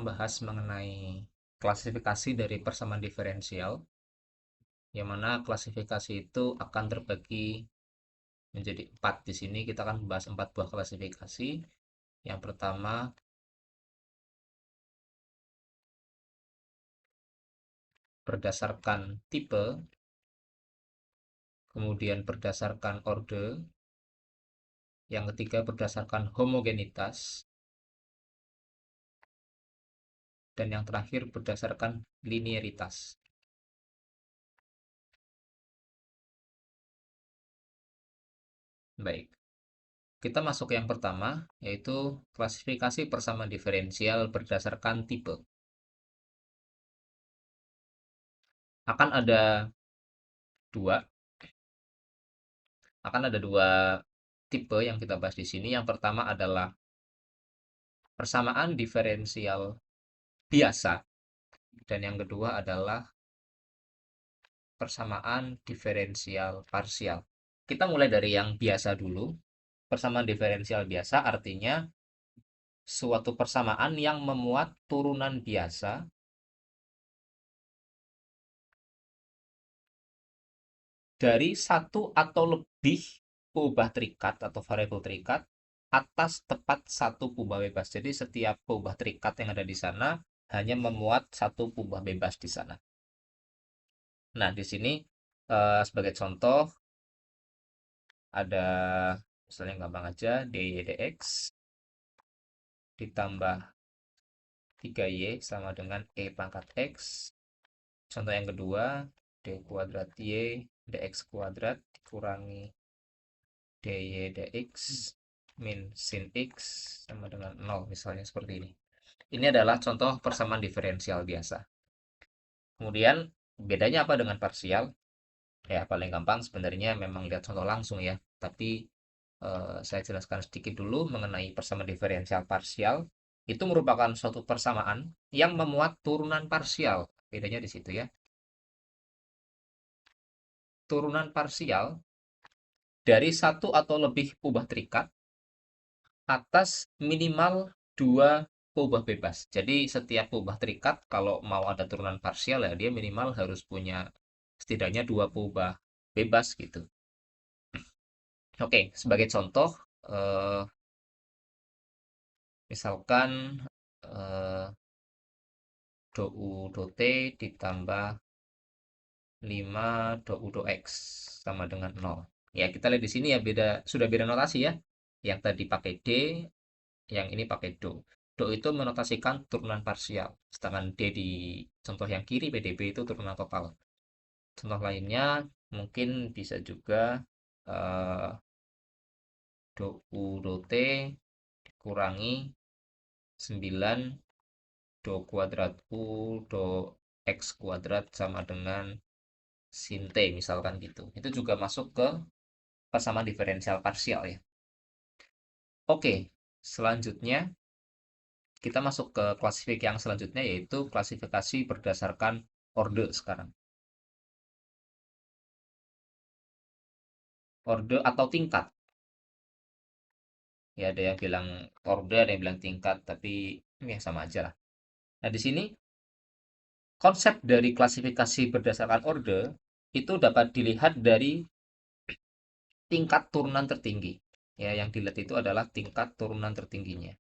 membahas mengenai klasifikasi dari persamaan diferensial, yang mana klasifikasi itu akan terbagi menjadi 4. Di sini kita akan membahas 4 buah klasifikasi. Yang pertama, berdasarkan tipe, kemudian berdasarkan orde, yang ketiga berdasarkan homogenitas, dan yang terakhir berdasarkan linearitas. Baik, kita masuk ke yang pertama, yaitu klasifikasi persamaan diferensial berdasarkan tipe. Akan ada dua tipe yang kita bahas di sini. Yang pertama adalah persamaan diferensial biasa, dan yang kedua adalah persamaan diferensial parsial. Kita mulai dari yang biasa dulu. Persamaan diferensial biasa artinya suatu persamaan yang memuat turunan biasa dari satu atau lebih peubah terikat atau variabel terikat atas tepat satu peubah bebas. Jadi setiap peubah terikat yang ada di sana hanya memuat satu peubah bebas di sana. Nah, di sini sebagai contoh ada misalnya gampang aja dy dx ditambah 3y sama dengan e pangkat x. Contoh yang kedua, d kuadrat y dx kuadrat dikurangi dy dx min sin x sama dengan 0, misalnya seperti ini. Ini adalah contoh persamaan diferensial biasa. Kemudian bedanya apa dengan parsial? Ya, paling gampang sebenarnya memang lihat contoh langsung ya. Tapi saya jelaskan sedikit dulu mengenai persamaan diferensial parsial. Itu merupakan suatu persamaan yang memuat turunan parsial. Bedanya di situ ya. Turunan parsial dari satu atau lebih peubah terikat atas minimal 2 peubah bebas. Jadi setiap peubah terikat kalau mau ada turunan parsial ya dia minimal harus punya setidaknya 2 peubah bebas gitu. Oke, sebagai contoh eh, misalkan eh, do u do t ditambah 5 do u do x sama dengan 0. Ya, kita lihat di sini ya sudah beda notasi ya. Yang tadi pakai d, yang ini pakai do. Do itu menotasikan turunan parsial, sedangkan d di contoh yang kiri PDB itu turunan total. Contoh lainnya mungkin bisa juga eh, do u do t dikurangi 9 do kuadrat u do x kuadrat sama dengan sin t, misalkan gitu. Itu juga masuk ke persamaan diferensial parsial ya. Oke, selanjutnya kita masuk ke klasifikasi yang selanjutnya, yaitu klasifikasi berdasarkan orde sekarang. Orde atau tingkat. Ya, ada yang bilang orde, ada yang bilang tingkat, tapi ya sama aja lah. Nah, di sini konsep dari klasifikasi berdasarkan orde itu dapat dilihat dari tingkat turunan tertinggi. Ya, yang dilihat itu adalah tingkat turunan tertingginya.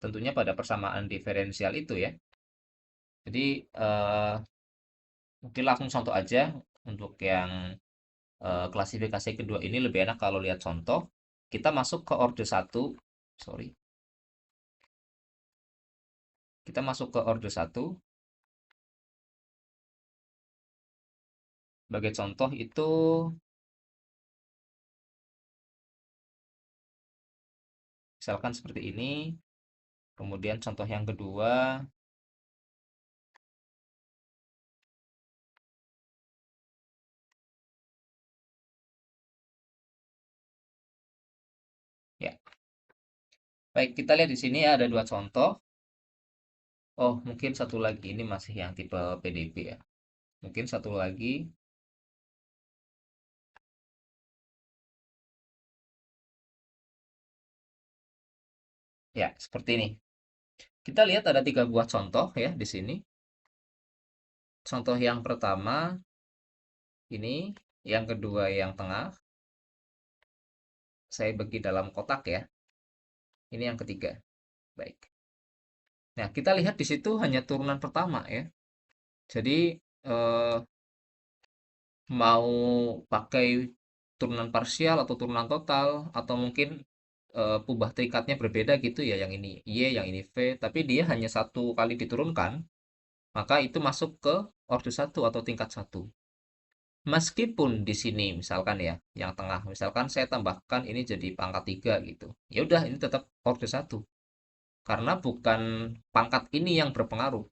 Tentunya pada persamaan diferensial itu ya. Jadi mungkin langsung contoh aja untuk yang klasifikasi kedua ini lebih enak kalau lihat contoh. Kita masuk ke orde 1. Sorry. Kita masuk ke orde 1. Sebagai contoh itu misalkan seperti ini. Kemudian contoh yang kedua ya. Baik, kita lihat di sini ada dua contoh. Oh, mungkin satu lagi ini masih yang tipe PDB ya. Mungkin satu lagi Ya, seperti ini. Kita lihat ada 3 buah contoh ya di sini. Contoh yang pertama ini, yang kedua yang tengah. Saya bagi dalam kotak ya. Ini yang ketiga. Baik. Nah, kita lihat di situ hanya turunan pertama ya. Jadi eh, mau pakai turunan parsial atau turunan total atau mungkin kubah terikatnya berbeda gitu ya, yang ini Y, yang ini V, tapi dia hanya satu kali diturunkan, maka itu masuk ke orde 1 atau tingkat 1. Meskipun di sini misalkan ya, yang tengah misalkan saya tambahkan ini jadi pangkat 3 gitu. Ya udah, ini tetap orde 1. Karena bukan pangkat ini yang berpengaruh,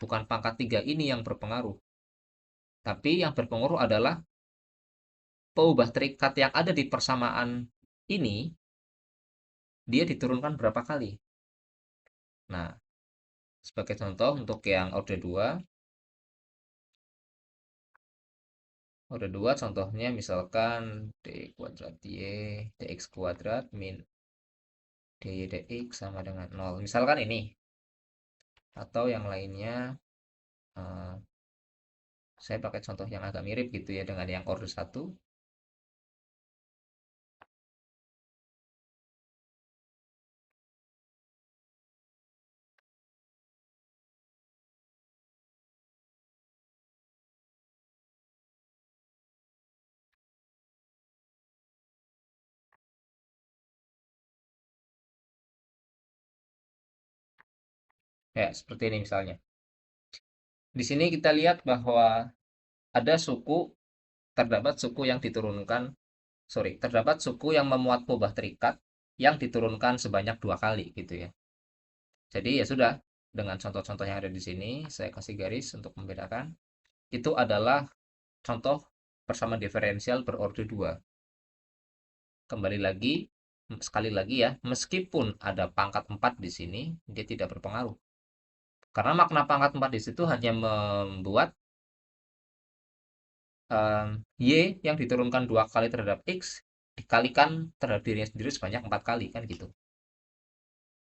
bukan pangkat 3 ini yang berpengaruh. Tapi yang berpengaruh adalah peubah terikat yang ada di persamaan ini, dia diturunkan berapa kali. Nah, sebagai contoh untuk yang orde 2 contohnya misalkan d kuadrat y dx kuadrat min dy dx sama dengan 0. Misalkan ini. Atau yang lainnya, eh, saya pakai contoh yang agak mirip gitu ya dengan yang orde 1. Ya, seperti ini misalnya. Di sini kita lihat bahwa ada suku, terdapat suku yang diturunkan, sorry, terdapat suku yang memuat peubah terikat yang diturunkan sebanyak 2 kali gitu ya. Jadi ya sudah, dengan contoh-contoh yang ada di sini, saya kasih garis untuk membedakan. Itu adalah contoh persamaan diferensial berorde 2. Kembali lagi, sekali lagi ya, meskipun ada pangkat 4 di sini, dia tidak berpengaruh. Karena makna pangkat 4 di situ hanya membuat Y yang diturunkan 2 kali terhadap X dikalikan terhadap dirinya sendiri sebanyak 4 kali, kan gitu.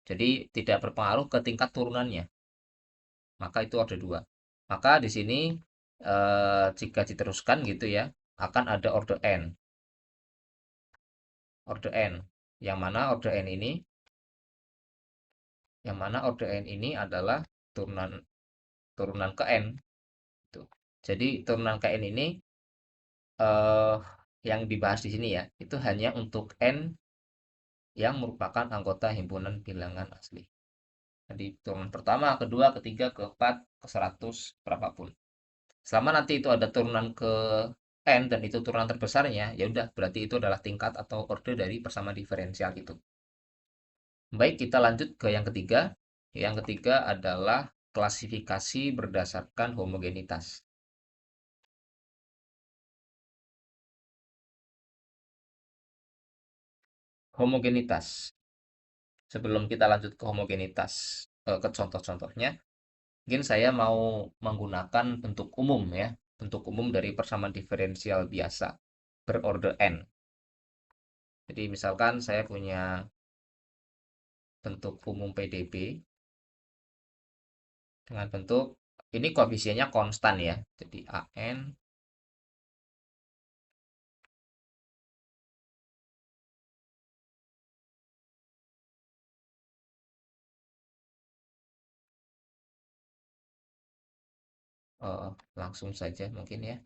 Jadi tidak berpengaruh ke tingkat turunannya. Maka itu orde 2. Maka di sini jika diteruskan gitu ya, akan ada orde N. Orde N. Yang mana orde N ini adalah turunan turunan ke N gitu. Jadi turunan ke N ini eh yang dibahas di sini ya, itu hanya untuk N yang merupakan anggota himpunan bilangan asli. Jadi turunan pertama, kedua, ketiga, keempat, ke 100, berapapun. Selama nanti itu ada turunan ke N dan itu turunan terbesarnya, ya udah berarti itu adalah tingkat atau orde dari persamaan diferensial itu. Baik, kita lanjut ke yang ketiga. Yang ketiga adalah klasifikasi berdasarkan homogenitas. Homogenitas. Sebelum kita lanjut ke homogenitas, ke contoh-contohnya, mungkin saya mau menggunakan bentuk umum ya, bentuk umum dari persamaan diferensial biasa berorde n. Jadi misalkan saya punya bentuk umum PDB dengan bentuk ini koefisiennya konstan ya. Jadi AN langsung saja mungkin ya,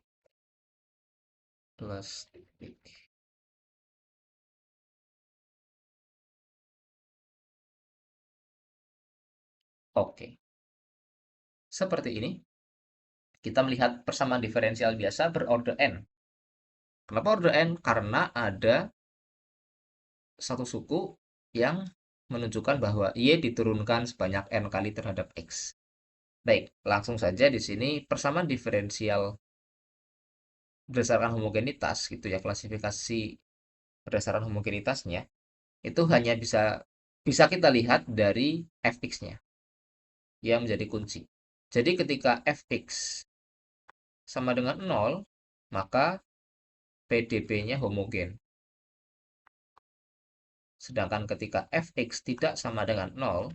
plus titik. Oke, seperti ini. Kita melihat persamaan diferensial biasa berorde n. Kenapa orde n? Karena ada satu suku yang menunjukkan bahwa Y diturunkan sebanyak n kali terhadap X. Baik, langsung saja di sini persamaan diferensial berdasarkan homogenitas gitu ya, klasifikasi berdasarkan homogenitasnya itu hanya bisa bisa kita lihat dari fx-nya yang menjadi kunci. Jadi ketika fx sama dengan 0, maka PDB-nya homogen. Sedangkan ketika fx tidak sama dengan 0,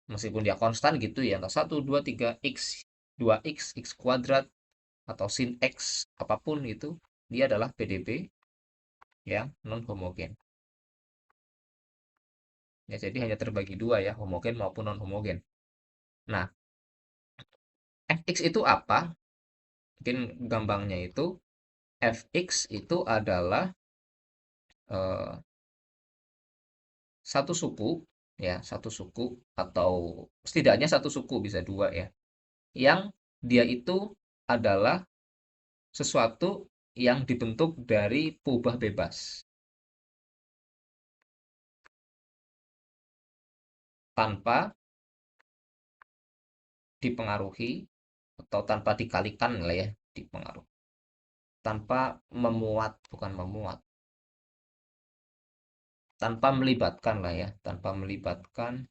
meskipun dia konstan gitu ya, 1, 2, 3, x, 2x, x kuadrat, atau sin x, apapun itu, dia adalah PDB yang non homogen. Ya, jadi hanya terbagi dua ya, homogen maupun non homogen. Nah, fx itu apa? Mungkin gampangnya itu fx itu adalah eh, satu suku, ya, satu suku, atau setidaknya satu suku, bisa dua ya, yang dia itu adalah sesuatu yang dibentuk dari peubah bebas tanpa dipengaruhi, atau tanpa dikalikan lah ya, dipengaruhi, tanpa memuat, bukan memuat, tanpa melibatkan lah ya, tanpa melibatkan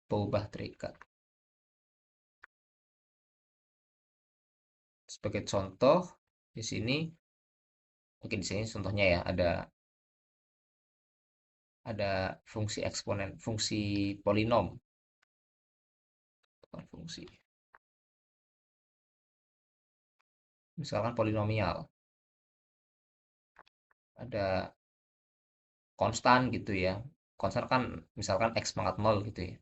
peubah terikat. Sebagai contoh, di sini mungkin di sini contohnya ya, ada fungsi eksponen, fungsi polinom, bukan fungsi, misalkan polinomial, ada konstan gitu ya. Konstan kan misalkan x pangkat 0 gitu ya.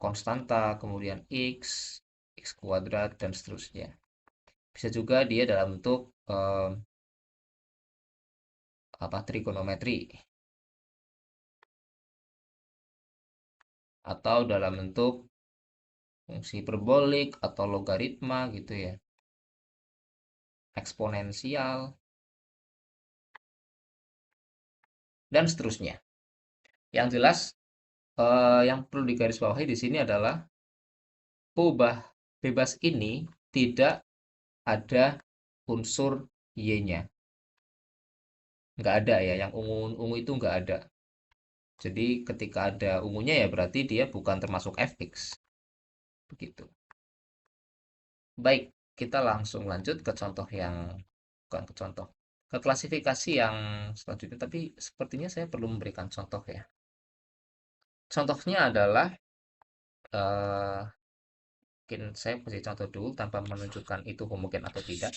Konstanta, kemudian x, x kuadrat, dan seterusnya. Bisa juga dia dalam bentuk trigonometri, atau dalam bentuk fungsi hiperbolik atau logaritma gitu ya. Eksponensial, dan seterusnya. Yang jelas, yang perlu digarisbawahi di sini adalah peubah bebas ini tidak ada unsur y-nya. Nggak ada ya, yang ungu itu nggak ada. Jadi ketika ada ungunya ya berarti dia bukan termasuk fx. Begitu. Baik, kita langsung lanjut ke contoh yang, bukan ke contoh, ke klasifikasi yang selanjutnya, tapi sepertinya saya perlu memberikan contoh ya. Contohnya adalah, eh, mungkin saya kasih contoh dulu tanpa menunjukkan itu homogen atau tidak.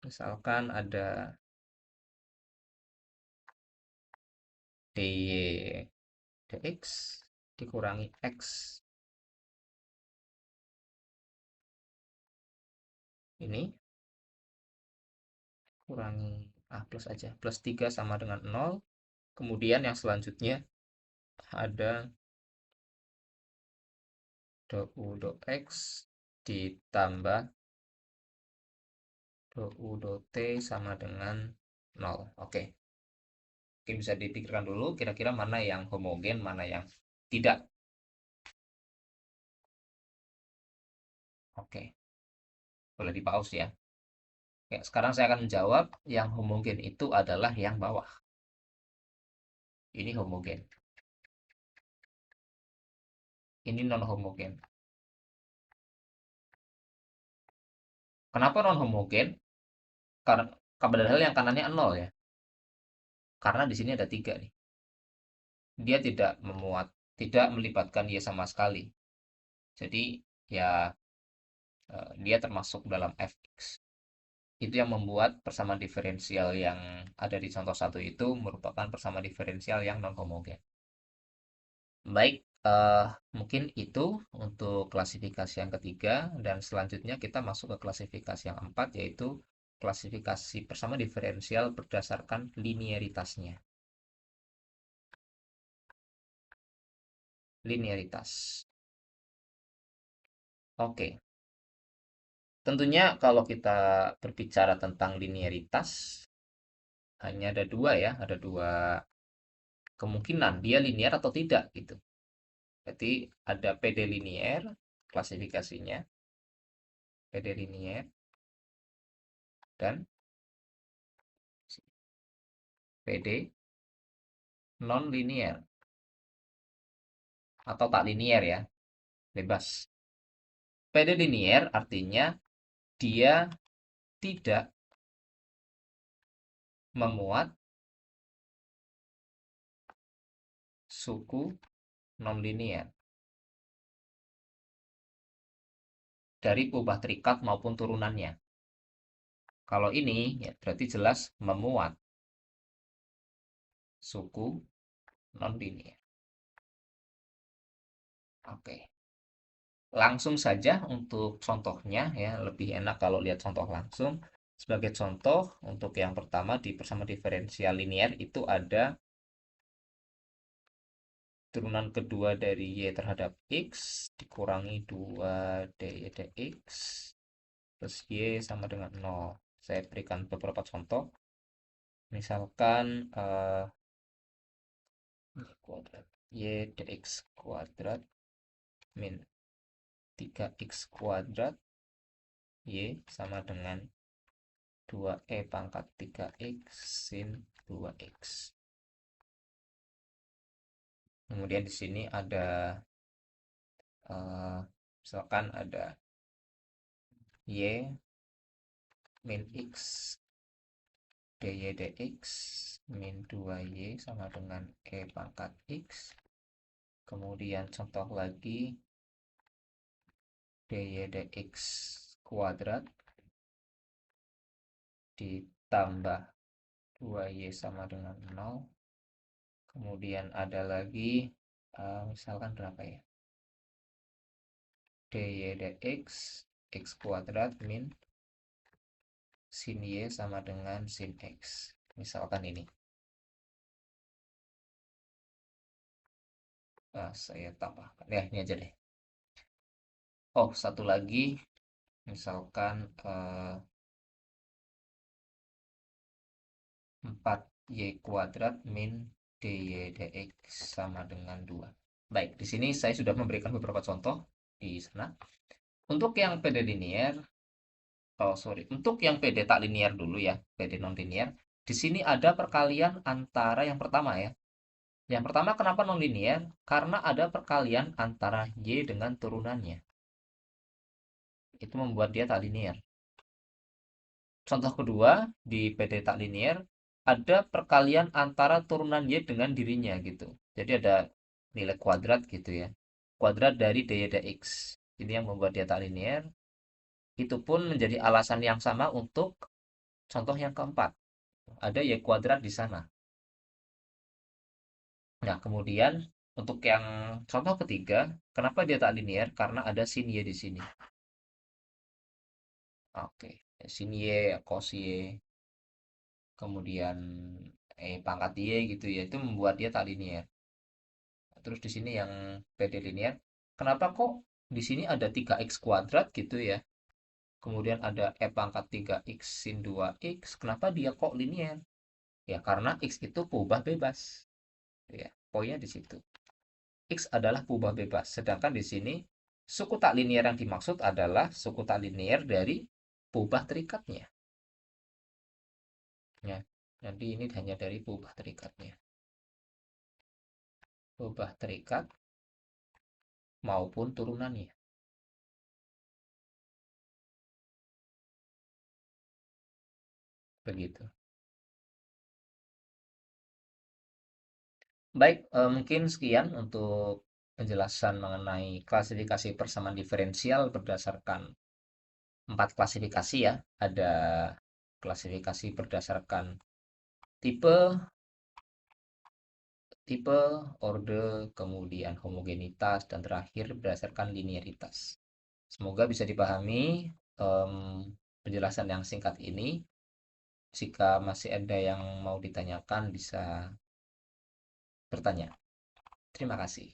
Misalkan ada dy dx dikurangi x, ini kurangi plus aja, plus 3 sama dengan 0. Kemudian yang selanjutnya ada dou dou x ditambah dou dou t sama dengan 0. Oke, mungkin bisa dipikirkan dulu kira-kira mana yang homogen, mana yang tidak. Oke, boleh di pause ya. Oke, sekarang saya akan menjawab, yang homogen itu adalah yang bawah. Ini homogen. Ini non homogen. Kenapa non homogen? Karena padahal yang kanannya 0 ya. Karena di sini ada 3 nih. Dia tidak memuat, tidak melibatkan y sama sekali. Jadi ya, dia termasuk dalam fx. Itu yang membuat persamaan diferensial yang ada di contoh satu itu merupakan persamaan diferensial yang non homogen. Baik, mungkin itu untuk klasifikasi yang ketiga, dan selanjutnya kita masuk ke klasifikasi yang keempat, yaitu klasifikasi persamaan diferensial berdasarkan linearitasnya. Linearitas. Oke, tentunya kalau kita berbicara tentang linearitas, hanya ada dua ya, ada dua kemungkinan dia linear atau tidak gitu. Jadi ada PD linear klasifikasinya, PD linear, dan PD non linear atau tak linear ya, bebas. PD linear artinya dia tidak memuat suku nonlinier dari kubah terikat maupun turunannya. Kalau ini ya berarti jelas memuat suku nonlinier. Oke. Langsung saja untuk contohnya ya, lebih enak kalau lihat contoh langsung. Sebagai contoh, untuk yang pertama di persamaan diferensial linier itu ada turunan kedua dari Y terhadap X dikurangi 2 dy dx plus Y sama dengan 0. Saya berikan beberapa contoh. Misalkan kuadrat Y dx kuadrat min 3x kuadrat Y sama dengan 2e pangkat 3x sin 2x. Kemudian di sini ada misalkan ada y min x dy dx min 2y sama dengan e pangkat x. Kemudian contoh lagi dy dx kuadrat ditambah 2y sama dengan 0. Kemudian ada lagi misalkan berapa ya? Dy dx x kuadrat min sin y sama dengan sin x. Misalkan ini. Saya tambahkan. Ya, ini aja deh. Oh, satu lagi. Misalkan 4y kuadrat min dy dx sama dengan 2. Baik, di sini saya sudah memberikan beberapa contoh di sana. Untuk yang PD linear, untuk yang PD tak linear dulu ya, PD non linear. Di sini ada perkalian antara yang pertama ya. Yang pertama kenapa non linear? Karena ada perkalian antara y dengan turunannya. Itu membuat dia tak linear. Contoh kedua, di PD tak linear, ada perkalian antara turunan Y dengan dirinya gitu. Jadi ada nilai kuadrat gitu ya. Kuadrat dari dy dx. Ini yang membuat dia tak linear. Itu pun menjadi alasan yang sama untuk contoh yang keempat. Ada Y kuadrat di sana. Nah, kemudian untuk yang contoh ketiga, kenapa dia tak linear? Karena ada sin Y di sini. Oke, sin Y, cos Y, kemudian pangkat Y gitu ya, itu membuat dia tak linear. Terus di sini yang PD linear, kenapa kok di sini ada 3x kuadrat gitu ya, kemudian ada e pangkat 3x sin 2x, kenapa dia kok linear? Ya karena x itu peubah bebas ya, poinnya di situ. X adalah peubah bebas, sedangkan di sini suku tak linear yang dimaksud adalah suku tak linear dari peubah terikatnya ya. Jadi ini hanya dari peubah terikatnya, peubah terikat maupun turunannya. Begitu. Baik, mungkin sekian untuk penjelasan mengenai klasifikasi persamaan diferensial berdasarkan 4 klasifikasi ya. Ada klasifikasi berdasarkan tipe, tipe, orde, kemudian homogenitas, dan terakhir berdasarkan linearitas. Semoga bisa dipahami penjelasan yang singkat ini. Jika masih ada yang mau ditanyakan, bisa bertanya. Terima kasih.